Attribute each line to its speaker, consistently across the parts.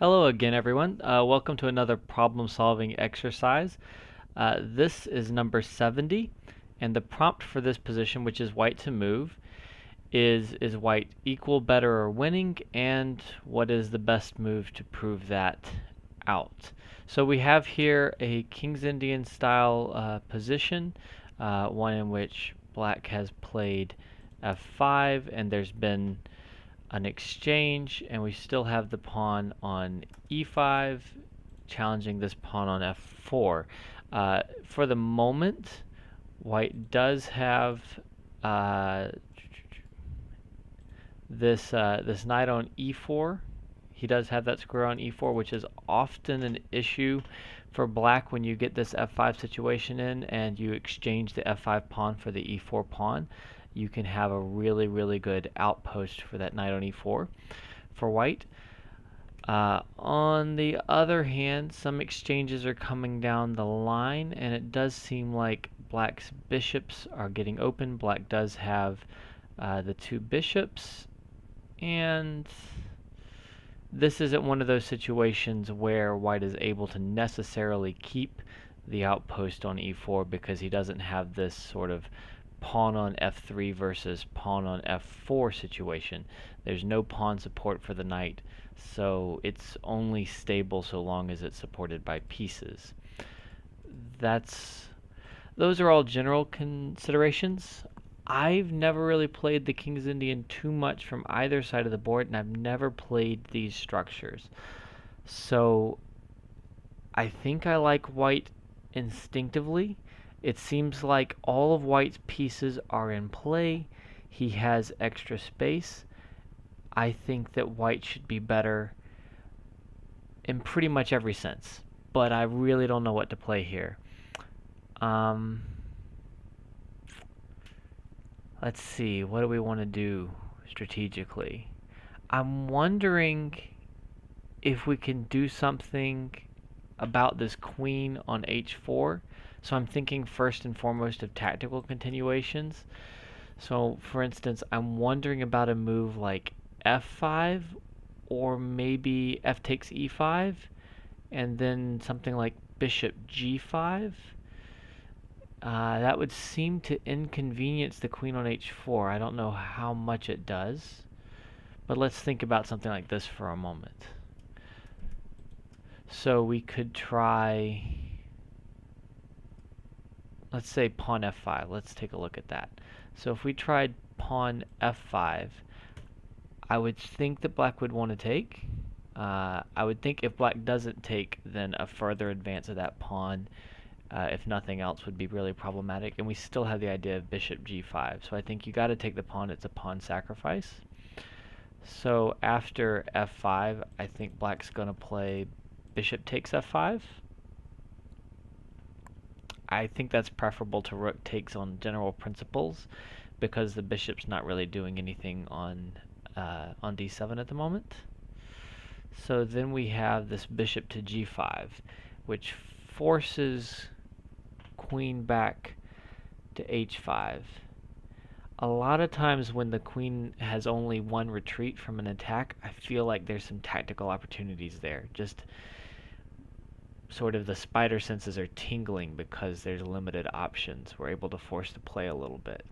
Speaker 1: Hello again, everyone. Welcome to another problem-solving exercise. This is number 70, and the prompt for this position, which is white to move, is white equal, better, or winning, and what is the best move to prove that out? So we have here a King's Indian style position, one in which black has played f5, and there's been an exchange, and we still have the pawn on e5 challenging this pawn on f4. For the moment, white does have uh, this knight on e4. He does have that square on e4, which is often an issue for black when you get this f5 situation in and you exchange the f5 pawn for the e4 pawn. You can have a really, really good outpost for that knight on e4 for white. On the other hand, some exchanges are coming down the line, and it does seem like black's bishops are getting open. Black does have the two bishops, and this isn't one of those situations where white is able to necessarily keep the outpost on e4 because he doesn't have this sort of pawn on f3 versus pawn on f4 situation. There's no pawn support for the knight, so it's only stable so long as it's supported by pieces. Those are all general considerations. I've never really played the King's Indian too much from either side of the board, and I've never played these structures. So I think I like white instinctively. It seems like all of white's pieces are in play. He has extra space. I think that white should be better in pretty much every sense, but I really don't know what to play here. Um, let's see, what do we want to do strategically? I'm wondering if we can do something about this queen on h4. So I'm thinking first and foremost of tactical continuations. So for instance, I'm wondering about a move like f5 or maybe f takes e5 and then something like bishop g5. That would seem to inconvenience the queen on h4. I don't know how much it does, but let's think about something like this for a moment. So we could try, let's say pawn f5. Let's take a look at that. So if we tried pawn f5, I would think that black would want to take. I would think if black doesn't take, then a further advance of that pawn, if nothing else, would be really problematic. And we still have the idea of bishop g5. So I think you got to take the pawn. It's a pawn sacrifice. So after f5, I think black's going to play bishop takes f5. I think that's preferable to rook takes on general principles because the bishop's not really doing anything on d7 at the moment. So then we have this bishop to g5, which forces queen back to h5. A lot of times when the queen has only one retreat from an attack, I feel like there's some tactical opportunities there. Just sort of the spider senses are tingling because there's limited options. We're able to force the play a little bit.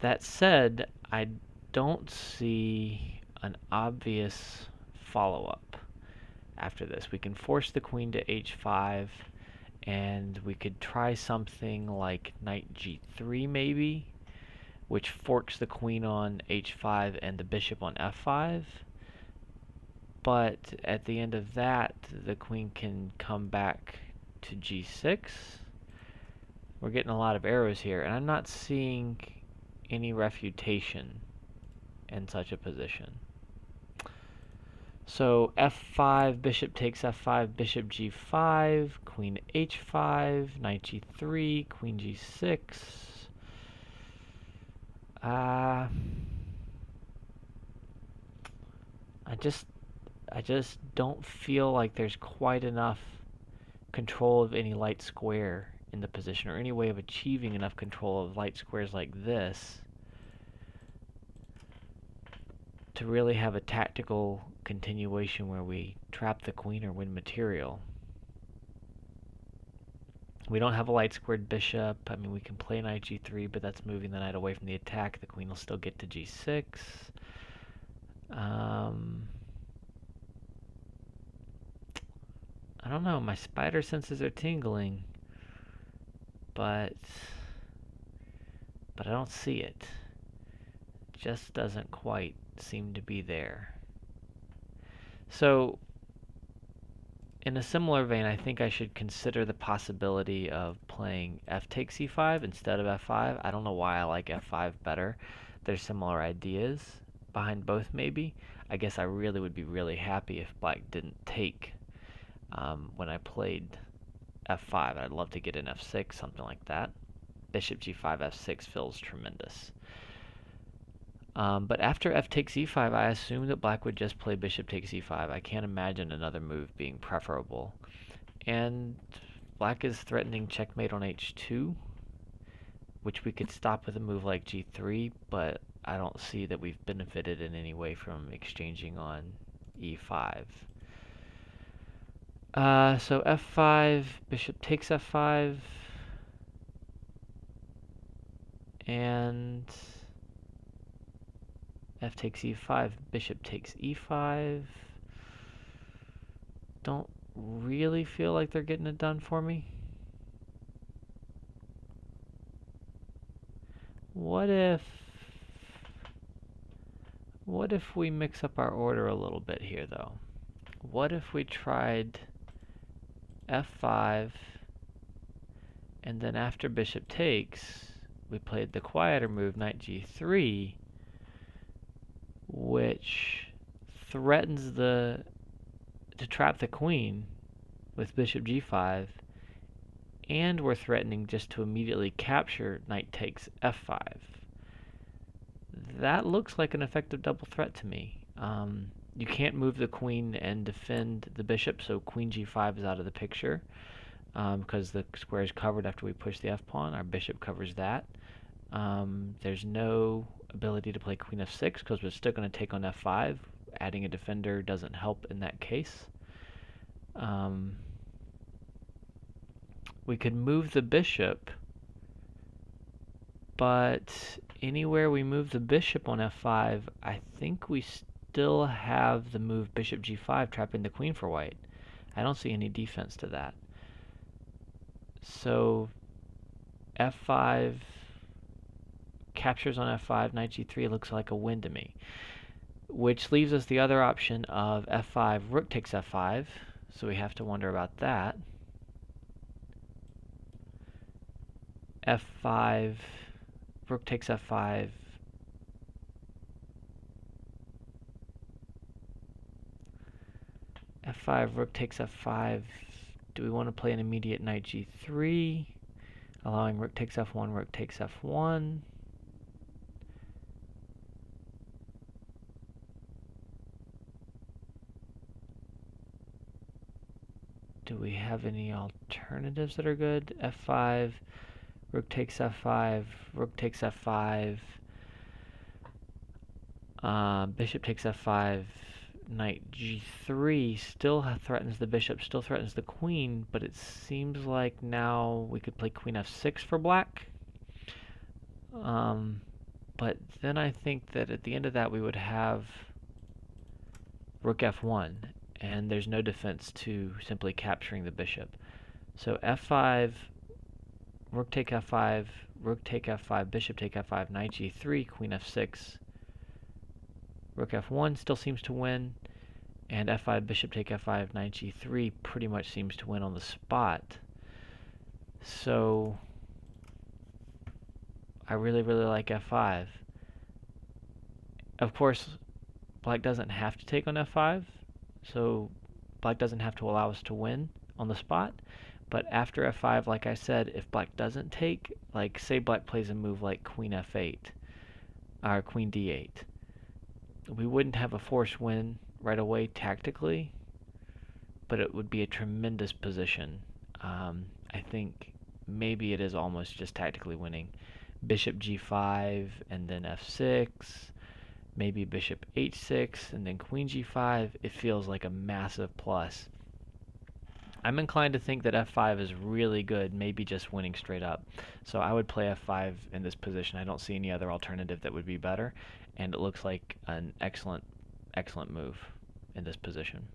Speaker 1: That said, I don't see an obvious follow-up after this. We can force the queen to h5, and we could try something like knight g3 maybe, which forks the queen on h5 and the bishop on f5. But at the end of that, the queen can come back to g6. We're getting a lot of arrows here, and I'm not seeing any refutation in such a position. So f5, bishop takes f5, bishop g5, queen h5, knight g3, queen g6. I just don't feel like there's quite enough control of any light square in the position, or any way of achieving enough control of light squares like this to really have a tactical continuation where we trap the queen or win material. We don't have a light squared bishop. I mean, we can play knight g3, but that's moving the knight away from the attack. The queen will still get to g6. I don't know. My spider senses are tingling, but I don't see it. Just doesn't quite seem to be there. So, in a similar vein, I think I should consider the possibility of playing f takes e5 instead of f5. I don't know why I like f5 better. There's similar ideas behind both, maybe. I guess I really would be really happy if black didn't take when I played f5. I'd love to get an f6, something like that. Bishop g5, f6 feels tremendous. But after f takes e5, I assume that black would just play bishop takes e5. I can't imagine another move being preferable. And black is threatening checkmate on h2, which we could stop with a move like g3, but I don't see that we've benefited in any way from exchanging on e5. So f5, bishop takes f5, and f takes e5, bishop takes e5. Don't really feel like they're getting it done for me. What if we mix up our order a little bit here, though? What if we tried f5, and then after bishop takes, we played the quieter move, knight g3, which threatens to trap the queen with bishop g5, and we're threatening just to immediately capture knight takes f5. That looks like an effective double threat to me. You can't move the queen and defend the bishop, so queen g5 is out of the picture because the square is covered after we push the f-pawn. Our bishop covers that. There's no ability to play queen f6 because we're still going to take on f5. Adding a defender doesn't help in that case. We could move the bishop, but anywhere we move the bishop on f5, I think we still have the move bishop g5 trapping the queen for white. I don't see any defense to that. So f5 captures on f5, knight g3 looks like a win to me. Which leaves us the other option of f5, rook takes f5. So we have to wonder about that. f5, rook takes f5. f5, rook takes f5. Do we want to play an immediate knight g3, allowing rook takes f1, rook takes f1? Do we have any alternatives that are good? f5, rook takes f5, rook takes f5, bishop takes f5, knight g3 still threatens the bishop, still threatens the queen, but it seems like now we could play queen f6 for black. But then I think that at the end of that we would have rook f1, and there's no defense to simply capturing the bishop. So f5, rook take f5, rook take f5, bishop take f5, knight g3, queen f6, rook f1 still seems to win, and f5, bishop take f5, knight g3 pretty much seems to win on the spot. So I really, really like f5. Of course, black doesn't have to take on f5, so black doesn't have to allow us to win on the spot. But after f5, like I said, if black doesn't take, like say black plays a move like queen f8 or queen d8, we wouldn't have a forced win right away tactically, but it would be a tremendous position. I think maybe it is almost just tactically winning. Bishop g5 and then f6, maybe bishop h6, and then queen g5, it feels like a massive plus. I'm inclined to think that f5 is really good, maybe just winning straight up. So I would play f5 in this position. I don't see any other alternative that would be better, and it looks like an excellent move in this position.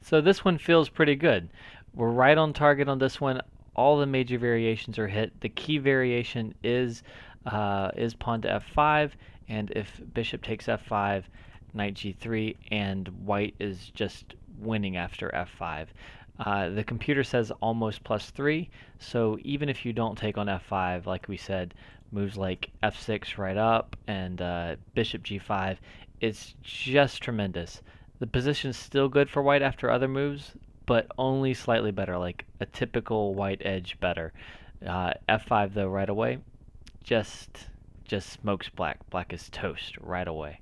Speaker 1: So this one feels pretty good. We're right on target on this one. All the major variations are hit. The key variation is pawn to f5, and if bishop takes f5, knight g3, and white is just winning after f5. The computer says almost +3, so even if you don't take on f5, like we said, moves like f6 right up and bishop g5, it's just tremendous. The position's still good for white after other moves, but only slightly better, like a typical white edge better. F5 though right away, just smokes black. Black is toast right away.